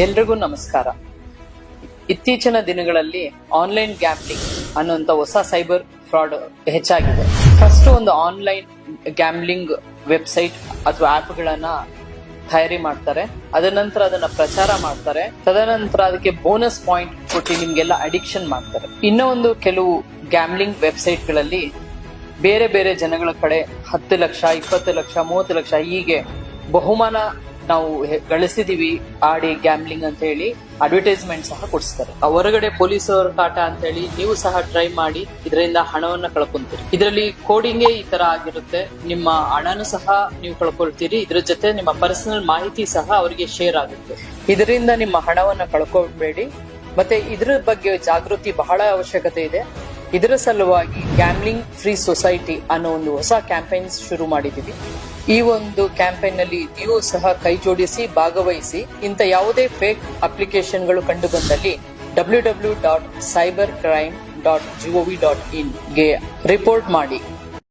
ಎಲ್ರಿಗೂ ನಮಸ್ಕಾರ. ಇತ್ತೀಚಿನ ದಿನಗಳಲ್ಲಿ ಆನ್ಲೈನ್ ಗ್ಯಾಮ್ಲಿಂಗ್ ಅನ್ನುವಂತ ಹೊಸ ಸೈಬರ್ ಫ್ರಾಡ್ ಹೆಚ್ಚಾಗಿದೆ. ಫಸ್ಟ್ ಒಂದು ಆನ್ಲೈನ್ ಗ್ಯಾಮ್ಲಿಂಗ್ ವೆಬ್ಸೈಟ್ ಅಥವಾ ಆಪ್ ಗಳನ್ನ ತಯಾರಿ ಮಾಡ್ತಾರೆ, ಅದ ನಂತರ ಅದನ್ನ ಪ್ರಚಾರ ಮಾಡ್ತಾರೆ, ತದನಂತರ ಅದಕ್ಕೆ ಬೋನಸ್ ಪಾಯಿಂಟ್ ಕೊಟ್ಟು ನಿಮ್ಗೆಲ್ಲ ಅಡಿಕ್ಷನ್ ಮಾಡ್ತಾರೆ. ಇನ್ನೂ ಒಂದು ಕೆಲವು ಗ್ಯಾಮ್ಲಿಂಗ್ ವೆಬ್ಸೈಟ್ ಗಳಲ್ಲಿ ಬೇರೆ ಬೇರೆ ಜನಗಳ ಕಡೆ 10 ಲಕ್ಷ, 20 ಲಕ್ಷ, 30 ಲಕ್ಷ ಹೀಗೆ ಬಹುಮಾನ ನಾವು ಗಳಿಸಿದೀವಿ ಆಡಿ ಗ್ಯಾಮ್ಲಿಂಗ್ ಅಂತ ಹೇಳಿ ಅಡ್ವರ್ಟೈಸ್ಮೆಂಟ್ ಸಹ ಕೊಡಿಸ್ತಾರೆ. ಹೊರಗಡೆ ಪೊಲೀಸರ ಕಾಟ ಅಂತ ಹೇಳಿ ನೀವು ಸಹ ಟ್ರೈ ಮಾಡಿ ಇದರಿಂದ ಹಣವನ್ನ ಕಳ್ಕೊಂತೀರಿ. ಇದರಲ್ಲಿ ಕೋಡಿಂಗೇ ಈ ತರ ಆಗಿರುತ್ತೆ. ನಿಮ್ಮ ಹಣನು ಸಹ ನೀವು ಕಳ್ಕೊಳ್ತೀರಿ, ಇದ್ರ ಜೊತೆ ನಿಮ್ಮ ಪರ್ಸನಲ್ ಮಾಹಿತಿ ಸಹ ಅವರಿಗೆ ಶೇರ್ ಆಗುತ್ತೆ. ಇದರಿಂದ ನಿಮ್ಮ ಹಣವನ್ನ ಕಳ್ಕೊಬೇಡಿ. ಮತ್ತೆ ಇದ್ರ ಬಗ್ಗೆ ಜಾಗೃತಿ ಬಹಳ ಅವಶ್ಯಕತೆ ಇದೆ. ಇದರ ಸಲುವಾಗಿ ಗ್ಯಾಮ್ಲಿಂಗ್ ಫ್ರೀ ಸೊಸೈಟಿ ಅನ್ನೋ ಒಂದು ಹೊಸ ಕ್ಯಾಂಪೇನ್ ಶುರು ಮಾಡಿದೀವಿ. ಈ ಒಂದು ಕ್ಯಾಂಪೇನ್ ನಲ್ಲಿ ನೀವು ಸಹ ಕೈ ಜೋಡಿಸಿ ಭಾಗವಹಿಸಿ. ಇಂಥ ಯಾವುದೇ ಫೇಕ್ ಅಪ್ಲಿಕೇಶನ್ಗಳು ಕಂಡು ಬಂದಲ್ಲಿ www.cybercrime.gov.in ಗೆ ರಿಪೋರ್ಟ್ ಮಾಡಿ.